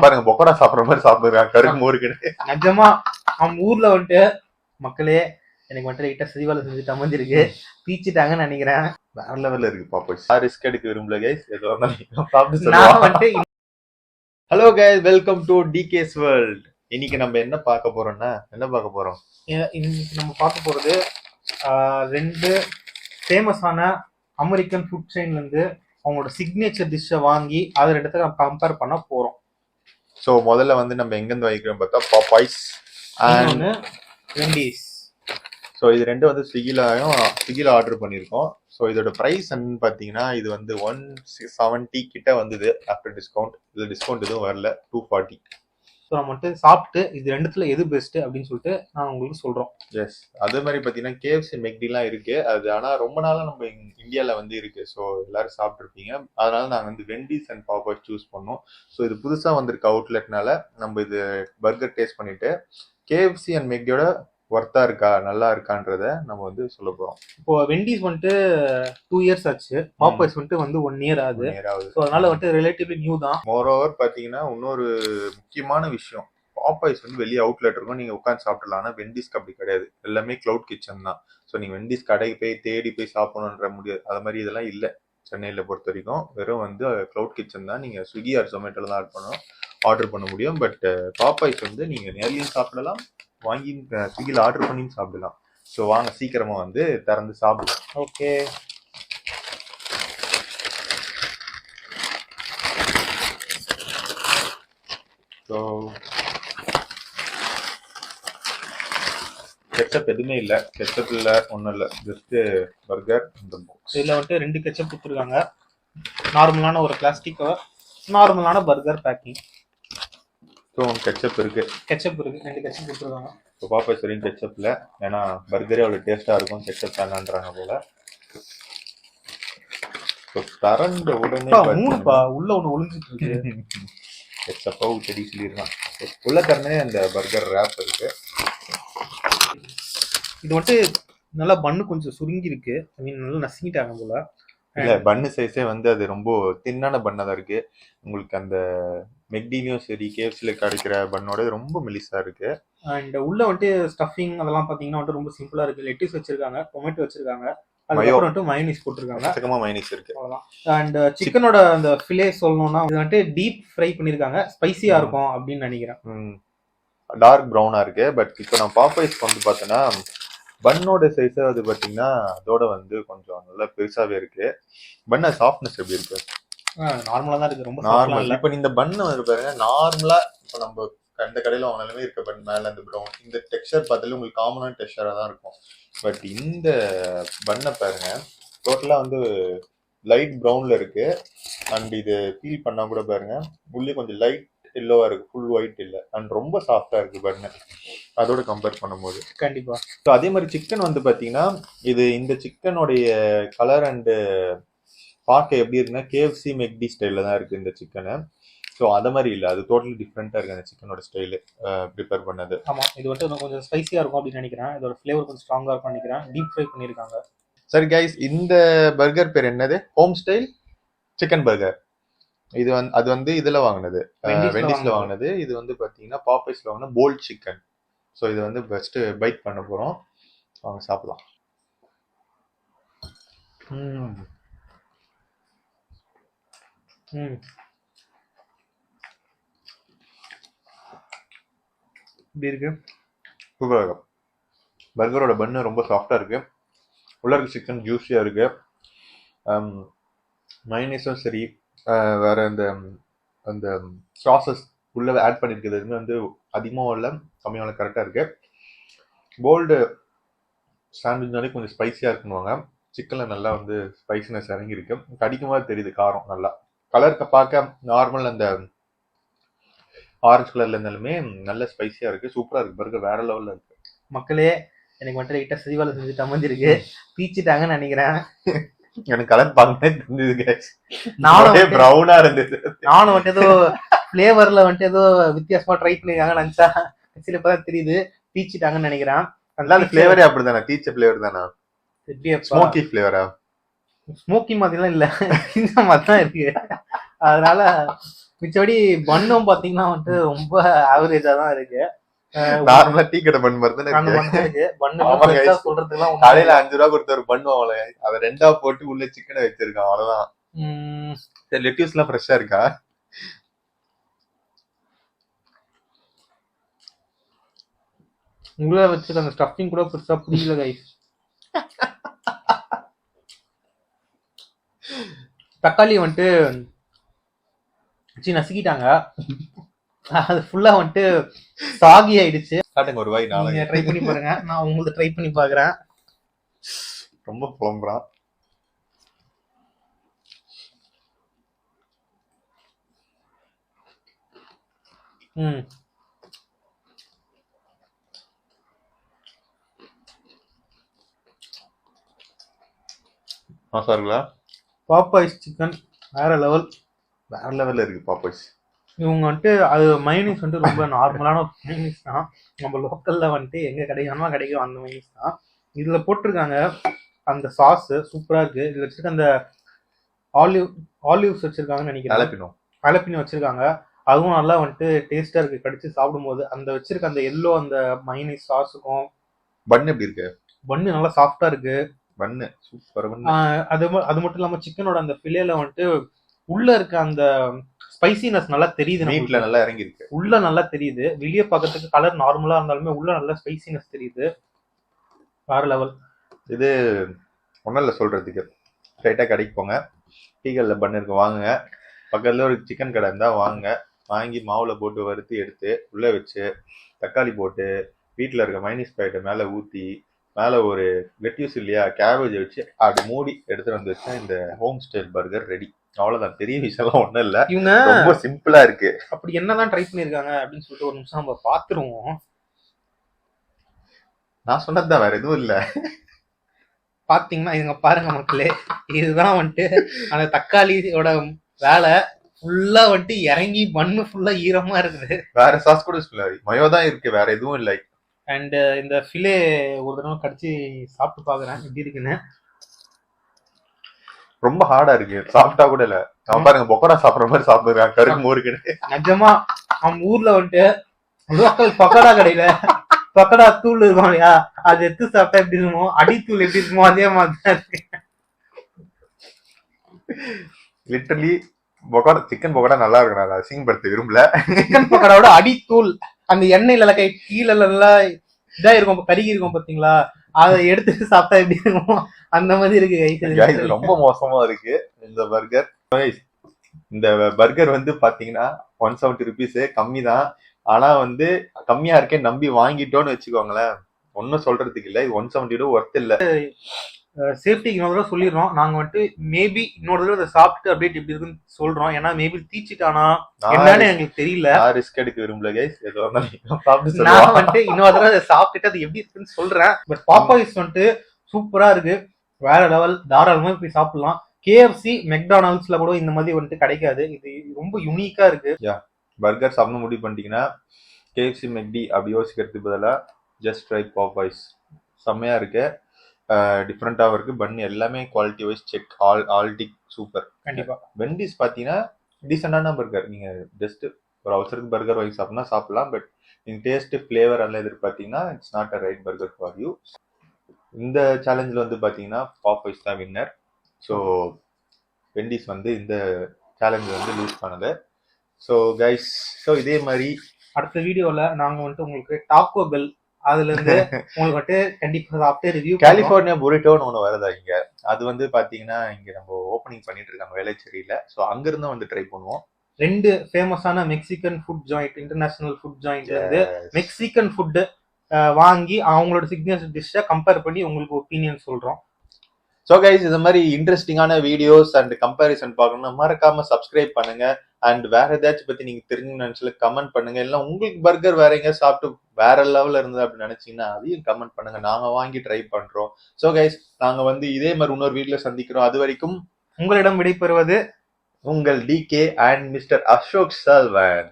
பாருங்க பொக்கோடா சாப்பிடுற மாதிரி சாப்பிடுறாங்க கருக்கு மோருக்கு. நிஜமா அவங்க ஊர்ல வந்துட்டு மக்களே எனக்கு வந்துட்டு லைட்டா சிதிவால செஞ்சுட்டு அமைஞ்சிருக்கு, பீச்சிட்டாங்கன்னு நினைக்கிறேன். வேற லெவல்ல இருக்கு பாப்போஸ். ரிஸ்க் எடுக்க விரும்பல கைஸ், ஏதோ சாப்பிட்டு நான் வந்துட்டு hello guys, welcome to decays world. இன்னைக்கு நம்ம என்ன பார்க்க போறோம்னா இன்னைக்கு நம்ம பார்க்க போறது ரெண்டு ஃபேமஸான அமெரிக்கன் ஃபுட் செயின்ல இருந்து அவங்களோட சிக்னேச்சர் டிஷ்ஷை வாங்கி அதை ரெண்டுத்துக்கு நம்ம கம்பேர் பண்ண போறோம். ஸோ முதல்ல வந்து நம்ம எங்கேருந்து வாங்கிக்கிறோம் பார்த்தா பாப்பாய்ஸ் அண்ட் வெண்டீஸ். ஸோ இது ரெண்டும் வந்து ஸ்விக்கியில் ஆர்டர் பண்ணியிருக்கோம். ஸோ இதோட ப்ரைஸ் என்னன்னு பார்த்தீங்கன்னா இது வந்து 170 கிட்ட வந்தது ஆஃப்டர் டிஸ்கவுண்ட். இதில் டிஸ்கவுண்ட் எதுவும் வரல, 240. ஸோ நம்ம வந்துட்டு சாப்பிட்டு இது ரெண்டுத்துல எது பெஸ்ட் அப்படின்னு சொல்லிட்டு நான் உங்களுக்கு சொல்றோம். எஸ், அதே மாதிரி பார்த்தீங்கன்னா கேஎஃப்சி மெக்டிலாம் இருக்கு அது, ஆனால் ரொம்ப நாளாக நம்ம இந்தியாவில் வந்து இருக்கு. ஸோ எல்லாரும் சாப்பிட்ருப்பீங்க, அதனால நாங்கள் வந்து வெண்டீஸ் அண்ட் பாப்பாய்ஸ் சூஸ் பண்ணோம். ஸோ இது புதுசாக வந்திருக்க அவுட்லெட்னால நம்ம இது பர்கர் டேஸ்ட் பண்ணிட்டு கேஎஃப்சி அண்ட் மெக்டியோட ஒர்த்தா இருக்கா நல்லா இருக்கான்றத நம்ம வந்து சொல்ல போறோம். இப்போ வெண்டீஸ் வந்துட்டு 2 இயர்ஸ் ஆச்சு, பாப்பாய்ஸ் வந்துட்டு 1 இயர் ஆகுது. ஸோ அதனால வந்துட்டு ரிலேட்டிவ்லி நியூ தான். மோரோவர் பாத்தீங்கன்னா இன்னொரு முக்கியமான விஷயம், பாப்பாய்ஸ் வந்து வெளியே அவுட்லெட் இருக்கும், நீங்க உட்காந்து சாப்பிடலாம். ஆனால் வெண்டீஸ்க்கு அப்படி கிடையாது, எல்லாமே கிளவுட் கிச்சன் தான். ஸோ நீங்க வெண்டீஸ் கடைக்கு போய் தேடி போய் சாப்பிடணுன்ற முடியாது, அது மாதிரி இதெல்லாம் இல்லை. சென்னையில் பொறுத்த வரைக்கும் வெறும் வந்து கிளவுட் கிச்சன் தான், நீங்க ஸ்விக்கி ஆர் ஜொமேட்டோல தான் ஆர்டர் பண்ண முடியும். பட் பாப்பாய்ஸ் வந்து நீங்க நேர்லையும் சாப்பிடலாம், வாங்கி ஸ்விக்கியில் ஆர்டர் பண்ணி சாப்பிடலாம். ஸோ வாங்க சீக்கிரமா வந்து திறந்து சாப்பிடலாம். ஓகே, ஸோ கெச்சப் எதுவுமே இல்லை, கெச்சப் இல்லை, ஒன்றும் இல்லை, ஜஸ்ட் பர்கர் இந்த பாக்ஸ். இதில் வந்துட்டு 2 கெச்சப் கொடுத்துருக்காங்க, நார்மலான ஒரு பிளாஸ்டிக் கவர், நார்மலான பர்கர் பேக்கிங். ஸோ கெச்சப் இருக்கு, 2 கெச்சப் கொடுத்துருக்காங்க. இப்போ பாப்பாய்ஸ் வரையும் கெச்சப் இல்லை, ஏன்னா பர்கரே அவ்வளோ டேஸ்டா இருக்கும், கெச்சப் தானான்றாங்க போல. தரண்ட உடனே உள்ள ஒண்ணு ஒளிஞ்சிட்டு இருக்கு, கெச்சப்பா ஊற்றி சொல்லிடுறான். உள்ள தரனே அந்த பர்கர் ரேப் இருக்கு. இது வந்துட்டு நல்லா பன்னு கொஞ்சம் சுருங்கி இருக்கு, ஐ மீன் நல்லா நசுங்கிட்டாங்க போல. இல்ல பன்னு சைஸே வந்து அது ரொம்ப தின்னான பண்ணா தான் இருக்கு. உங்களுக்கு அந்த மெக்டிலையும் சரி கேஎஃப்சில கிடைக்கிற பண்ணோட ரொம்ப மெலிசா இருக்கு. அண்ட் உள்ள வந்துட்டு ஸ்டஃபிங் அதெல்லாம் பாத்தீங்கன்னா வந்துட்டு ரொம்ப சிம்பிளா இருக்கு. லெட்டிஸ் வச்சிருக்காங்க, டொமேட்டோ வச்சிருக்காங்க, அதுக்கப்புறம் வந்துட்டு மயோனைஸ் போட்டிருக்காங்க. சக்கமா மயோனைஸ் இருக்கு. அவ்வளவுதான். அண்ட் சிக்கனோட அந்த ஃபிலே சொல்லணும்னா இது வந்துட்டு டீப் ஃப்ரை பண்ணிருக்காங்க, ஸ்பைசியா இருக்கும் அப்படின்னு நினைக்கிறேன். டார்க் ப்ரௌனா இருக்கு. பட் இப்போ நான் பாப்பாய்ஸ் வந்து பார்த்தோன்னா பன்னோட சைஸ் அது பார்த்தீங்கன்னா அதோட வந்து கொஞ்சம் நல்லா பெருசாவே இருக்கு. பண்ண சாஃப்ட்னஸ் எப்படி இருக்கு? நார்மலா தான் இருக்கு, ரொம்ப நார்மல். இப்போ இந்த பண்ணு வந்து பாருங்க, நார்மலா இப்போ நம்ம இந்த கடையில் வாங்கினாலுமே இருக்க பன் மேல அந்த ப்ரௌன் இந்த டெக்ஸ்சர் பார்த்தாலே உங்களுக்கு காமனான டெக்ஸ்சரா தான் இருக்கும். பட் இந்த பண்ணை பாருங்க, டோட்டலா வந்து லைட் ப்ரௌன்ல இருக்கு. அண்ட் இது ஃபீல் பண்ணா கூட பாருங்க, உள்ளே கொஞ்சம் லைட் எல்லோவா இருக்கு, ஃபுல் ஒயிட் இல்ல. அண்ட் ரொம்ப சாஃப்டா இருக்கு பண்ணு அதோட கம்பேர் பண்ணும்போது. கண்டிப்பா. ஸோ அதே மாதிரி சிக்கன் வந்து பாத்தீங்கன்னா இது இந்த சிக்கனுடைய கலர் அண்டு பார்க்க எப்படி இருக்குன்னா கேஎஃப்சி மெக்டி ஸ்டைல்ல தான் இருக்கு இந்த சிக்கனு. ஸோ அது மாதிரி இல்லை, அது டோட்டலி டிஃப்ரெண்டா இருக்கு அந்த சிக்கனோட ஸ்டைலு ப்ரிப்பேர் பண்ணது. ஆமா, இது வந்துட்டு கொஞ்சம் ஸ்பைசியா இருக்கும் அப்படின்னு நினைக்கிறேன். இதோட ஃபிளேவர் கொஞ்சம் ஸ்ட்ராங்கா இருக்கும் நினைக்கிறேன், டீப் ஃப்ரை பண்ணிருக்காங்க. சரி கைஸ், இந்த பர்கர் பேர் என்னது? Home style chicken burger. இது வந்து அது வந்து இதுல வாங்கினது, வெண்டிஸ்ல வாங்கினது. இது வந்து பாத்தீங்கன்னா பாப்பாய்ஸ்ல வாங்கின போல்ட் சிக்கன். ஸோ இது வந்து ஃபர்ஸ்ட் பைட் பண்ண போறோம், வாங்க சாப்பிடலாம். இப்படி இருக்கு, சூப்பராக இருக்கும். பர்கரோட பன்னு ரொம்ப சாஃப்டா இருக்கு, உள்ள இருக்க சிக்கன் ஜூஸியா இருக்கு. மயோனைஸும் சரி, வேற இந்த அந்த சாசஸ் உள்ள ஆட் பண்ணிருக்கிறது எதுவுமே வந்து அதிகமாக இல்லை, கம்மியாக கரெக்டாக இருக்கு. போல்டு சாண்ட்விச்னாலே கொஞ்சம் ஸ்பைசியாக இருக்குன்னுவாங்க, சிக்கன்ல நல்லா வந்து ஸ்பைசினஸ் இறங்கி இருக்கு, கடிக்கும் போது தெரியுது காரம். நல்லா கலருக்கு பார்க்க நார்மல் அந்த ஆரஞ்சு கலர்ல இருந்தாலுமே நல்ல ஸ்பைசியா இருக்கு, சூப்பரா இருக்கு. பர்கர் வேற லெவல்ல இருக்கு. மக்களே எனக்கு மட்டும் லைட்டா சிதிவால செஞ்சுட்டு அமைஞ்சிருக்கு, பீச்சிட்டாங்கன்னு நினைக்கிறேன். எனக்கு கலர் பார்க்கவே தெரிஞ்சது, நானும் ப்ரௌனா இருந்தது. நானும் வந்துட்டு ஏதோ ஃபிளேவர்ல வந்துட்டு ஏதோ வித்தியாசமா ட்ரை பண்ணிருக்காங்கன்னு நினைச்சா கடைசியில இப்பதான் தெரியுது பீச்சிட்டாங்கன்னு நினைக்கிறேன். அந்த ஃபிளேவரே அப்படிதானா? பீச் ஃபிளேவர் தானா? ஸ்மோக்கி ஃபிளேவரா? ஸ்மோக்கி மாதிரிலாம் இல்ல, இந்த மாதிரி தான் இருக்கு. அதனால மிச்சபடி பண்ணும் பாத்தீங்கன்னா வந்துட்டு ரொம்ப ஆவரேஜா தான் இருக்கு. நார்மலா டீ கடை பண்ணு மாதிரி தானே அந்த இருக்கு. மாதிரி தான் இருக்கு. பண்ணு ஆமா பெருசா guys. சொல்றதுக்குலாம் ஒண்ணும் கடையில இல்ல. 5 ரூபா கொடுத்த ஒரு பண்ணு அவளை அதை 2ஆ போட்டு உள்ள சிக்கனை வச்சிருக்கான் அவ்வளவுதான். ம், சரி லெட்யூஸ் எல்லாம் ஃப்ரெஷ்ஷா இருக்கா? உள்ள வச்சிருக்க அந்த ஸ்டஃபிங் கூட பெருசா புரியல கைஸ். தக்காளி வந்துட்டு வச்சு நசுக்கிட்டாங்க. அது ஃபுல்லா வந்துட்டு சாகி ஆயிடுச்சு. காட்டுங்க ஒரு வாய் நீங்க நாளைக்கு. ட்ரை பண்ணி பாருங்க. நான் உங்களுக்கு ட்ரை பண்ணி பாக்குறேன். ரொம்ப புலம்புறான். ம், மாசா இருக்குல்ல? பாப்பாய்ஸ் சிக்கன் வேற லெவல். வேற லெவல்ல இருக்கு பாப்பாய்ஸ். இவங்க வந்துட்டு அது மைனஸ் வந்துட்டு ரொம்ப நார்மலான மைனஸ் தான். நம்ம லோக்கல்ல வந்துட்டு எங்க கிடைக்கும் கிடைக்கும் அந்த மைனஸ் தான். இதுல போட்டிருக்காங்க அந்த சாஸ் சூப்பரா இருக்கு. இதுல வச்சிருக்க அந்த ஆலிவ்ஸ் வச்சிருக்காங்கன்னு நினைக்கிறேன். அலப்பினோம். அலப்பினி வச்சிருக்காங்க. அதுவும் நல்லா வந்துட்டு டேஸ்டா இருக்கு. கடிச்சு சாப்பிடும்போது அந்த வச்சிருக்க அந்த எல்லோ அந்த மைனஸ் சாஸுக்கும் பன் எப்படி இருக்கு? பன்னு நல்லா சாஃப்டா இருக்கு. பன்னு சூப்பர் பன்னு. அது மட்டும் இல்லாம சிக்கனோட அந்த ஃபிலேல வந்துட்டு உள்ள இருக்க அந்த ஸ்பைசினஸ் நல்லா தெரியுது. மீட்ல நம்மளுக்கு நல்லா இறங்கி இருக்கு. உள்ள நல்லா தெரியுது. வெளியே பார்க்கறதுக்கு கலர் நார்மலா இருந்தாலுமே உள்ள நல்லா ஸ்பைசினஸ் தெரியுது. வேற லெவல். இது ஒன்றும் இல்லை சொல்றதுக்கு. ஸ்ட்ரைட்டா கடைக்கு போங்க, டீக்கல்ல பன் இருக்கு வாங்குங்க. பக்கத்துல ஒரு சிக்கன் கடை இருந்தா வாங்குங்க. வாங்கி மாவுல போட்டு வறுத்து எடுத்து உள்ள வச்சு தக்காளி போட்டு வீட்டில் இருக்க மைனஸ் பாக்கெட்டை மேலே ஊற்றி மேலே ஒரு லெட்யூஸ் இல்லையா கேபேஜ் வச்சு அப்படி மூடி எடுத்துட்டு வந்து வச்சா இந்த ஹோம் ஸ்டைல் பர்கர் ரெடி. அவ்வளவுதான். பெரிய விஷயம்லாம் ஒன்றும் இல்லை. இவங்க ரொம்ப சிம்பிளா இருக்கு. அப்படி என்னதான் ட்ரை பண்ணிருக்காங்க அப்படின்னு சொல்லிட்டு ஒரு நிமிஷம் நம்ம பாத்துருவோம். நான் சொன்னதுதான், வேற எதுவும் இல்லை. பாத்தீங்கன்னா இதுங்க பாருங்க மக்களே, இதுதான் வந்துட்டு அந்த தக்காளியோட வேலை. ஃபுல்லா வந்துட்டு இறங்கி பண்ணு ஃபுல்லா ஈரமா இருக்குது. வேற சாஸ் கூட இல்லை, மயோ தான் இருக்கு, வேற எதுவும் இல்லை. அண்ட் இந்த ஃபிலே ஒரு தடவை கடிச்சு சாப்பிட்டு பாக்குறேன் எப்படி இருக்குன்னு. ரொம்ப ஹார்டா இருக்கு, சாப்பிட்டா கூட இல்ல. அவன் பாருங்க பொக்கோடா சாப்பிடுற மாதிரி சாப்பிடுறான் கருக்கு மோருக்கு. நிஜமா நம்ம ஊர்ல வந்துட்டு லோக்கல் பக்கோடா கடையில பக்கோடா தூள் இருக்கும் இல்லையா, அது எடுத்து சாப்பிட்டா எப்படி இருக்குமோ, அடித்தூள் எப்படி இருக்குமோ அதே மாதிரிதான் இருக்கு. லிட்டரலி பொக்கோடா, சிக்கன் பொக்கோடா நல்லா இருக்கும். அதை அசிங்கப்படுத்த விரும்பல. சிக்கன் பக்கோடாவோட அடித்தூள் அந்த எண்ணெயில கீழே எல்லாம் இதா இருக்கும், கருகி இருக்கும் பாத்தீங்களா, அதை எடுத்து சாப்பிட்டா எப்படி இருக்கும் அந்த மாதிரி இருக்கு. Guys, ரொம்ப மோசமா இருக்கு இந்த பர்கர். இந்த பர்கர் வந்து பாத்தீங்கன்னா 170 rupees கம்மி தான். ஆனா வந்து கம்மியா இருக்கே நம்பி வாங்கிட்டோம்னு வச்சுக்கோங்களேன், ஒன்னும் சொல்றதுக்கு இல்ல. இது 170 ஒர்த் இல்ல. சேஃப்டிக்கு இன்னொரு தடவை சொல்லிடுறோம். நாங்க வந்துட்டு மேபி இன்னொரு தடவை அதை சாப்பிட்டு அப்படியே எப்படி இருக்குன்னு சொல்றோம். ஏன்னா மேபி தீச்சிட்டானா என்னன்னு எங்களுக்கு தெரியல. நான் ரிஸ்க் எடுக்க விரும்பல கைஸ். ஏதோ சாப்பிட்டு நான் வந்துட்டு இன்னொரு தடவை அதை சாப்பிட்டுட்டு அது எப்படி இருக்குன்னு சொல்றேன். பட் பாப்பாய்ஸ் வந்துட்டு சூப்பரா இருக்கு, வேற லெவல். தாராளமா போய் சாப்பிடலாம். கேஎஃப்சி மெக்டானல்ட்ஸ்ல கூட இந்த மாதிரி வந்துட்டு கிடைக்காது. இது ரொம்ப யூனிக்கா இருக்கு. பர்கர் சாப்பிட முடிவு பண்ணிட்டீங்கன்னா கேஎஃப்சி மெக்டி அப்படி யோசிக்கிறதுக்கு பதிலாக ஜஸ்ட் ட்ரை பாப்பாய்ஸ். செம்மையா இருக்கு, டிஃப்ரெண்டாகவும் இருக்கு. பன் எல்லாமே குவாலிட்டி வைஸ் செக், ஆல்டிக் சூப்பர். கண்டிப்பா. வெண்டிஸ் பார்த்தீங்கன்னா டீசெண்டான பர்கர். நீங்க ஜஸ்ட் ஒரு அவசரத்துக்கு பர்கர் வாங்கி சாப்பிட்னா சாப்பிடலாம். பட் நீங்க டேஸ்ட் ஃபிளேவர் எல்லாம் எதிர்பார்த்தீங்கன்னா it's not a right burger for you. இந்த சேலஞ்சில் வந்து பார்த்தீங்கன்னா பாப்பாய்ஸ் தான் வின்னர். ஸோ வெண்டிஸ் வந்து இந்த சேலஞ்ச் வந்து லூஸ் பண்ணது. ஸோ கைஸ், ஸோ இதே மாதிரி அடுத்த வீடியோல நாங்க வந்துட்டு உங்களுக்கு டாக்கோ பெல் அதுல இருந்து உங்களுக்கு வந்துட்டு கண்டிப்பா சாப்பிட்டு ரிவ்யூ. கலிபோர்னியா புரிட்டோன்னு ஒன்று வருதா இங்க. அது வந்து பாத்தீங்கன்னா இங்க நம்ம ஓப்பனிங் பண்ணிட்டு இருக்காங்க வேலைச்சேரியில. ஸோ அங்கிருந்து வந்து ட்ரை பண்ணுவோம். 2 ஃபேமஸான Mexican food joint, international food joint இருந்து மெக்சிகன் ஃபுட் வாங்கி அவங்களோட சிக்னேச்சர் டிஷ்ஷை கம்பேர் பண்ணி உங்களுக்கு ஒப்பீனியன் சொல்றோம். ஸோ கைஸ், இந்த மாதிரி இன்ட்ரெஸ்டிங்கான வீடியோஸ் அண்ட் கம்பேரிசன் பார்க்கணும்னா மறக்காம சப்ஸ்கிரைப் பண்ணுங்க. அண்ட் வேற ஏதாச்சும் பத்தி நீங்க தெரிஞ்சுன்னு நினைச்சல கமெண்ட் பண்ணுங்க. இல்லை உங்களுக்கு பர்கர் வேற எங்க சாப்பிட்டு வேற லெவல்ல இருந்தது அப்படின்னு நினைச்சீங்கன்னா அதையும் கமெண்ட் பண்ணுங்க, நாங்க வாங்கி ட்ரை பண்றோம். ஸோ கைஸ், நாங்க வந்து இதே மாதிரி இன்னொரு வீடியோல சந்திக்கிறோம். அது வரைக்கும் உங்களிடம் விடைபெறுவது உங்கள் DK அண்ட் மிஸ்டர் அசோக் சல்வன்.